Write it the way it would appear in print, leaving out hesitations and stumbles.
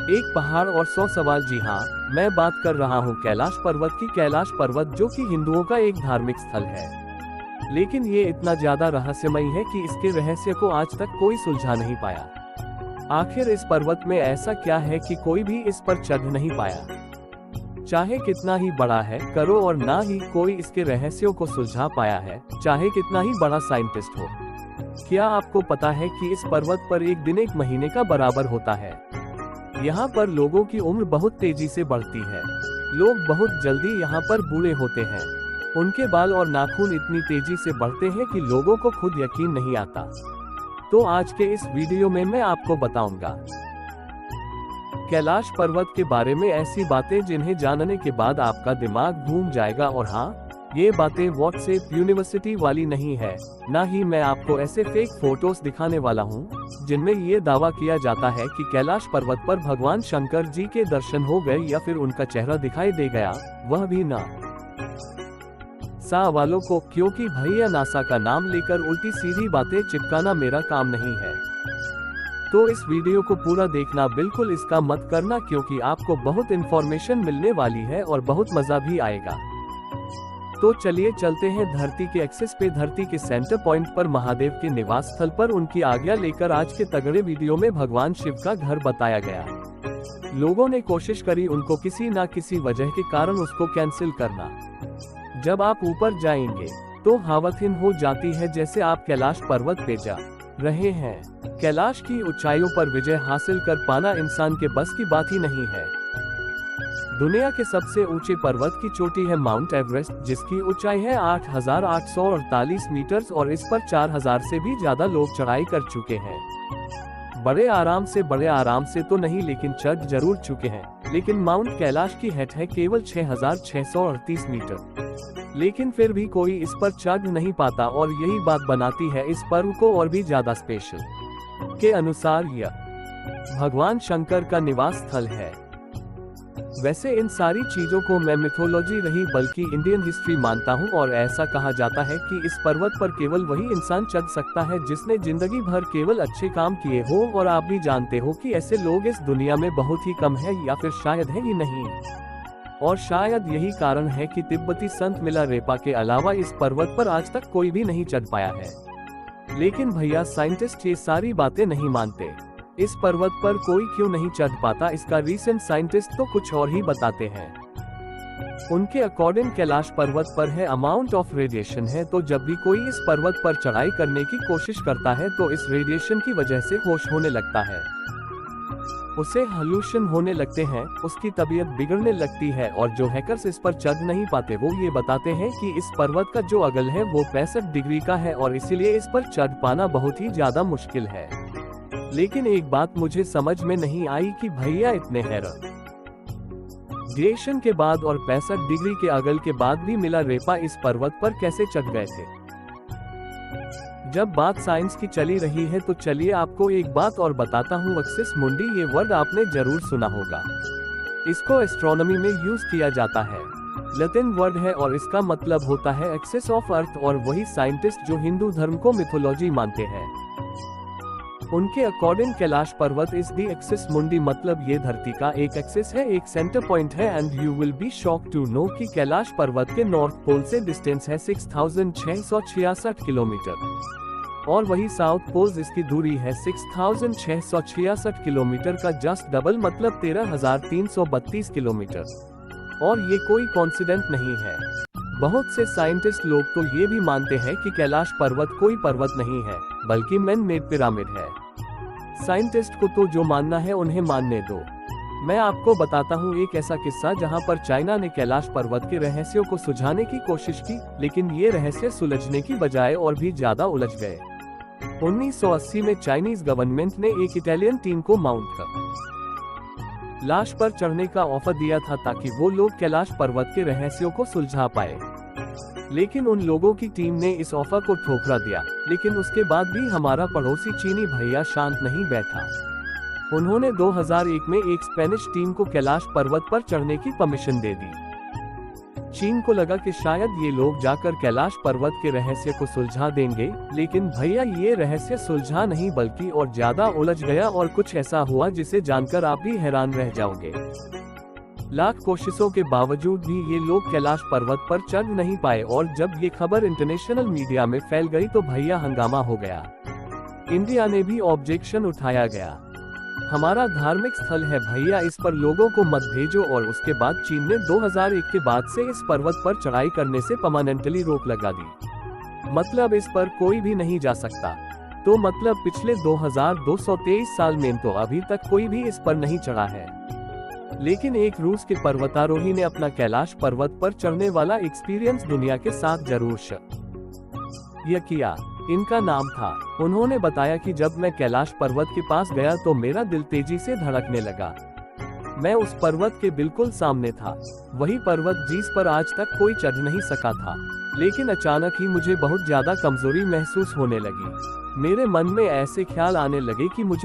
एक पहाड़ और 100 सवाल। जी हाँ, मैं बात कर रहा हूँ कैलाश पर्वत की। कैलाश पर्वत जो कि हिंदुओं का एक धार्मिक स्थल है, लेकिन ये इतना ज्यादा रहस्यमयी है कि इसके रहस्य को आज तक कोई सुलझा नहीं पाया। आखिर इस पर्वत में ऐसा क्या है कि कोई भी इस पर चढ़ नहीं पाया। चाहे कितना ही बड़ा है करो और ना ही कोई इसके रहस्यों को सुलझा पाया है, चाहे कितना ही बड़ा साइंटिस्ट हो। क्या आपको पता है कि इस पर्वत पर एक दिन एक महीने का बराबर होता है। यहाँ पर लोगों की उम्र बहुत तेजी से बढ़ती है। लोग बहुत जल्दी यहाँ पर बूढ़े होते हैं। उनके बाल और नाखून इतनी तेजी से बढ़ते हैं कि लोगों को खुद यकीन नहीं आता। तो आज के इस वीडियो में मैं आपको बताऊंगा कैलाश पर्वत के बारे में ऐसी बातें जिन्हें जानने के बाद आपका दिमाग घूम जाएगा। और हाँ, ये बातें व्हाट्सएप यूनिवर्सिटी वाली नहीं है, ना ही मैं आपको ऐसे फेक फोटोज दिखाने वाला हूँ जिनमें ये दावा किया जाता है कि कैलाश पर्वत पर भगवान शंकर जी के दर्शन हो गए या फिर उनका चेहरा दिखाई दे गया, वह भी ना सा वालों को, क्योंकि भैया नासा का नाम लेकर उल्टी सीधी बातें चिपकाना मेरा काम नहीं है। तो इस वीडियो को पूरा देखना, बिल्कुल इसका मत करना, क्योंकि आपको बहुत इंफॉर्मेशन मिलने वाली है और बहुत मजा भी आएगा। तो चलिए चलते हैं धरती के एक्सिस पे। धरती के सेंटर पॉइंट पर महादेव के निवास स्थल पर उनकी आज्ञा लेकर आज के तगड़े वीडियो में भगवान शिव का घर बताया गया। लोगों ने कोशिश करी उनको किसी न किसी वजह के कारण उसको कैंसिल करना। जब आप ऊपर जाएंगे तो हावथिन हो जाती है जैसे आप कैलाश पर्वत पे जा रहे हैं। कैलाश की ऊंचाइयों पर विजय हासिल कर पाना इंसान के बस की बात ही नहीं है। दुनिया के सबसे ऊंचे पर्वत की चोटी है माउंट एवरेस्ट, जिसकी ऊंचाई है 8,848 मीटर और इस पर 4,000 से भी ज्यादा लोग चढ़ाई कर चुके हैं। बड़े आराम से तो नहीं, लेकिन चढ़ जरूर चुके हैं। लेकिन माउंट कैलाश की हाइट है केवल 6,638 मीटर, लेकिन फिर भी कोई इस पर चढ़ नहीं पाता और यही बात बनाती है इस पर्व को और भी ज्यादा स्पेशल। के अनुसार यह भगवान शंकर का निवास स्थल है। वैसे इन सारी चीजों को मैं मिथोलॉजी नहीं बल्कि इंडियन हिस्ट्री मानता हूँ और ऐसा कहा जाता है कि इस पर्वत पर केवल वही इंसान चढ़ सकता है जिसने जिंदगी भर केवल अच्छे काम किए हो। और आप भी जानते हो कि ऐसे लोग इस दुनिया में बहुत ही कम है, या फिर शायद है ही नहीं। और शायद यही कारण है कि तिब्बती संत मिलारेपा के अलावा इस पर्वत पर आज तक कोई भी नहीं चढ़ पाया है। लेकिन भैया साइंटिस्ट ये सारी बातें नहीं मानते। इस पर्वत पर कोई क्यों नहीं चढ़ पाता, इसका रीजन साइंटिस्ट तो कुछ और ही बताते हैं। उनके अकॉर्डिंग कैलाश पर्वत पर है अमाउंट ऑफ रेडिएशन है, तो जब भी कोई इस पर्वत पर चढ़ाई करने की कोशिश करता है तो इस रेडिएशन की वजह से होश होने लगता है, उसे हल्यूशन होने लगते हैं, उसकी तबीयत बिगड़ने लगती है। और जो हैकर्स इस पर चढ़ नहीं पाते वो ये बताते हैं कि इस पर्वत का जो अगल है वो 65 डिग्री का है और इसीलिए इस पर चढ़ पाना बहुत ही ज्यादा मुश्किल है। लेकिन एक बात मुझे समझ में नहीं आई कि भैया इतने रेडिएशन के बाद और 65 डिग्री के अगल के बाद भी मिलारेपा इस पर्वत पर कैसे चढ़ गए थे। जब बात साइंस की चली रही है तो चलिए आपको एक बात और बताता हूँ। एक्सिस मुंडी, ये वर्ड आपने जरूर सुना होगा। इसको एस्ट्रोनॉमी में यूज किया जाता है। लैटिन वर्ड है और इसका मतलब होता है एक्सिस ऑफ अर्थ। और वही साइंटिस्ट जो हिंदू धर्म को मिथोलॉजी मानते हैं, उनके अकॉर्डिंग कैलाश पर्वत इज दी एक्सिस मुंडी, मतलब ये धरती का एक एक्सिस है, एक सेंटर पॉइंट है। And you will be shocked to know कि कैलाश पर्वत के नॉर्थ पोल से डिस्टेंस है 6,666 किलोमीटर और वही साउथ पोल इसकी दूरी है 6,666 किलोमीटर का जस्ट डबल, मतलब 13,332 किलोमीटर। और ये कोई कॉन्सिडेंट नहीं है। बहुत से साइंटिस्ट लोग तो ये भी मानते हैं कि कैलाश पर्वत कोई पर्वत नहीं है बल्कि मैन मेड पिरामिड है। साइंटिस्ट को तो जो मानना है उन्हें मानने दो। मैं आपको बताता हूँ एक ऐसा किस्सा जहाँ पर चाइना ने कैलाश पर्वत के रहस्यों को सुलझाने की कोशिश की, लेकिन ये रहस्य सुलझने की बजाय और भी ज्यादा उलझ गए। 1980 में चाइनीज गवर्नमेंट ने एक इटालियन टीम को माउंट लाश पर चढ़ने का ऑफर दिया था ताकि वो लोग कैलाश पर्वत के रहस्यों को सुलझा पाए। लेकिन उन लोगों की टीम ने इस ऑफर को ठुकरा दिया। लेकिन उसके बाद भी हमारा पड़ोसी चीनी भैया शांत नहीं बैठा। उन्होंने 2001 में एक स्पेनिश टीम को कैलाश पर्वत पर चढ़ने की परमिशन दे दी। चीन को लगा कि शायद ये लोग जाकर कैलाश पर्वत के रहस्य को सुलझा देंगे, लेकिन भैया ये रहस्य सुलझा नहीं बल्कि और ज्यादा उलझ गया और कुछ ऐसा हुआ जिसे जानकर आप भी हैरान रह जाओगे। लाख कोशिशों के बावजूद भी ये लोग कैलाश पर्वत पर चढ़ नहीं पाए और जब ये खबर इंटरनेशनल मीडिया में फैल गई तो भैया हंगामा हो गया। इंडिया ने भी ऑब्जेक्शन उठाया गया। हमारा धार्मिक स्थल है भैया, इस पर लोगों को मत भेजो। और उसके बाद चीन ने 2001 के बाद से इस पर्वत पर चढ़ाई करने से परमानेंटली रोक लगा दी। मतलब इस पर कोई भी नहीं जा सकता। तो मतलब पिछले 2223 साल में तो अभी तक कोई भी इस पर नहीं चढ़ा है। लेकिन एक रूस के पर्वतारोही ने अपना कैलाश पर्वत पर चढ़ने वाला एक्सपीरियंस दुनिया के साथ जरूर शेयर किया। इनका नाम था। उन्होंने बताया कि जब मैं कैलाश पर्वत के पास गया तो मेरा दिल तेजी से धड़कने लगा। मैं उस पर्वत के बिल्कुल सामने था, वही पर्वत जिस पर आज तक कोई चढ़ नहीं सका था। लेकिन अचानक ही मुझे बहुत ज्यादा कमजोरी महसूस होने लगी। मेरे मन में ऐसे ख्याल आने लगे कि मुझे